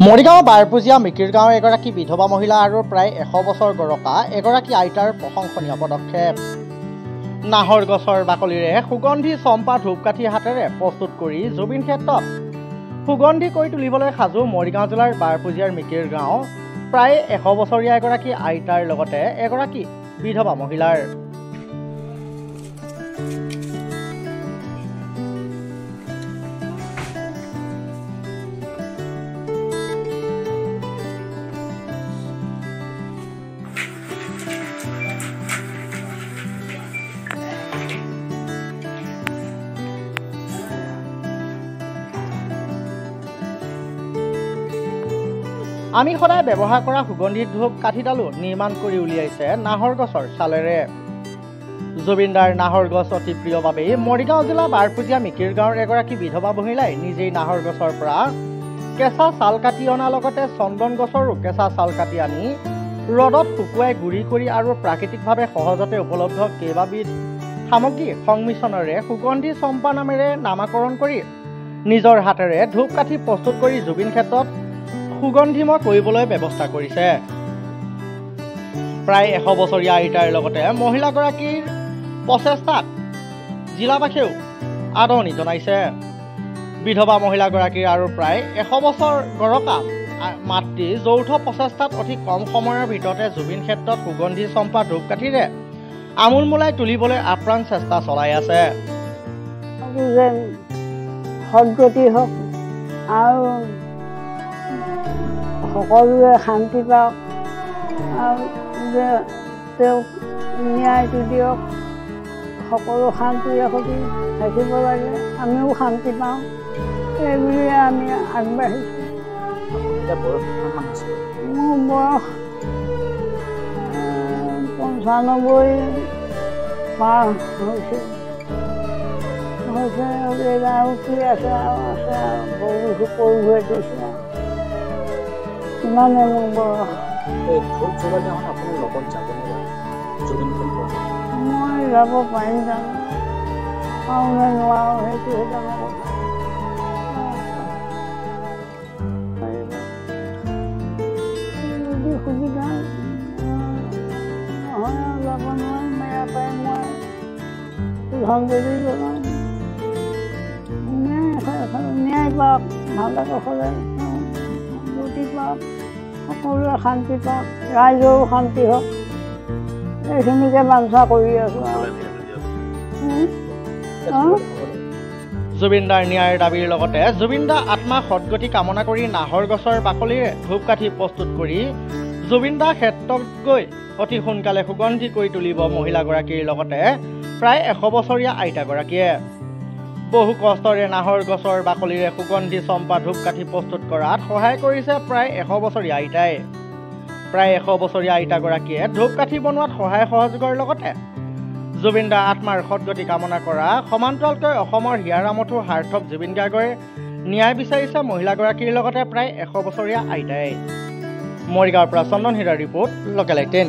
মৰিগাঁও বাৰপুজীয়া মিকিৰ গাঁৱৰ এগৰাকী বিধৱা মহিলা আৰু প্ৰায় 100 বছৰ গৰকা এগৰাকী আইতাৰ প্ৰশংসনীয় পদক্ষেপ। নাহৰ গছৰ বাকলিৰে সুগন্ধি চম্পা ধূপকাঠি হাতেৰে প্ৰস্তুত কৰি জুবিন ক্ষেত্ৰত সুগন্ধি কৰি তুলিবলৈ সাজু মৰিগাঁও জিলাৰ বাৰপুজীয়াৰ মিকিৰ গাঁও প্ৰায় 100 বছৰীয়া এগৰাকী আইতাৰ লগতে এগৰাকী বিধৱা মহিলাৰ। আমি সদায় ব্যৱহাৰ কৰা সুগন্ধিত ধূপ কাঠিডালো নিৰ্মাণ কৰি উলিয়াইছে নাহৰ গছৰ ছালেৰে। জুবিনদাৰ নাহৰ গছ অতি প্ৰিয় বাবেই মৰিগাঁও জিলা বাৰপুজীয়া মিকিৰ গাঁৱৰ এগৰাকী বিধৱা মহিলাই নিজেই নাহৰ গছৰ পৰা কেঁচা ছাল কাটি অনাৰ লগতে চন্দন গছৰো কেঁচা ছাল কাটি আনি ৰ'দত শুকুৱাই গুড়ি কৰি আৰু প্ৰাকৃতিকভাৱে সহজতে উপলব্ধ কেইবাবিধ সামগ্ৰী সংমিশ্ৰণেৰে সুগন্ধি চম্পা নামেৰে নামাকৰণ কৰি নিজৰ হাতেৰে ধূপ কাঠি প্ৰস্তুত কৰি জুবিন ক্ষেত্ৰত সুগন্ধিময় কৰিবলৈ ব্যৱস্থা কৰিছে। প্ৰায় 100 বছৰীয়া আইতাৰ লগতে মহিলাগৰাকীৰ প্ৰচেষ্টাত জিলাবাসীয়েও আদৰণি জনাইছে। বিধৱা মহিলাগৰাকীৰ আৰু প্ৰায় 100 বছৰ গৰকা মাতৃ যৌথ প্ৰচেষ্টাত অতি কম সময়ৰ ভিতৰতে জুবিন ক্ষেত্ৰত সুগন্ধি চম্পা ধূপকাঠিৰে আমোলমোলাই তুলিবলৈ আপ্ৰাণ চেষ্টা চলাই আছে। সদগতি হওক আৰু সকলোৱে শান্তি পাওক আৰু যে তেওঁক ন্যায়টো দিয়ক, সকলো শান্তিৰে সৈতে থাকিব লাগে, আমিও শান্তি পাওঁ, এইবুলিয়ে আমি আগবাঢ়িছোঁ। মোৰ বয়স 95 পাৰ হৈছে আৰু কি আছে আৰু আছে আৰু বহু সৰু হৈ দিছে আৰু ইমানে মোৰ বয়স। মই যাব পাৰিম জানো আৰু নে নোৱাৰোঁ সেইটোহে ডাঙৰ কথা। যদি সুবিধা নহয় যাব নোৱাৰিম, ইয়াৰ পৰাই মই শ্ৰদ্ধাঞ্জলি জনাম। ন্যায় পাওক, ভালে কুশলে গতি পাওক, সকলোৱে শান্তি পাওক, ৰাইজৰো শান্তি হওক, এইখিনিকে বাঞ্ছা কৰি আছো। জুবিনদাৰ ন্যায়ৰ দাবীৰ লগতে জুবিনদাৰ আত্মা সদগতি কামনা কৰি নাহৰ গছৰ বাকলিৰে ধূপকাঠি প্ৰস্তুত কৰি জুবিনদাৰ ক্ষেত্ৰত গৈ অতি সোনকালে সুগন্ধি কৰি তুলিব মহিলাগৰাকীৰ লগতে প্ৰায় 100 বছৰীয়া আইতাগৰাকীয়ে। বহু কষ্টৰে নাহৰ গছৰ বাকলিৰে সুগন্ধি চম্পা ধূপকাঠি প্ৰস্তুত কৰাত সহায় কৰিছে প্ৰায় 100 বছৰীয়া আইতাই। প্ৰায় 100 বছৰীয়া আইতাগৰাকীয়ে ধূপকাঠি বনোৱাত সহায় সহযোগৰ লগতে জুবিনদাৰ আত্মাৰ সদগতি কামনা কৰা সমান্তৰালকৈ অসমৰ হিয়াৰামঠু সাৰ্থক জুবিন গাৰ্গৰ ন্যায় বিচাৰিছে মহিলাগৰাকীৰ লগতে প্ৰায় 100 বছৰীয়া আইতাই। মৰিগাঁৱৰ পৰা চন্দন হীৰাৰ ৰিপৰ্ট, লোকেল 18।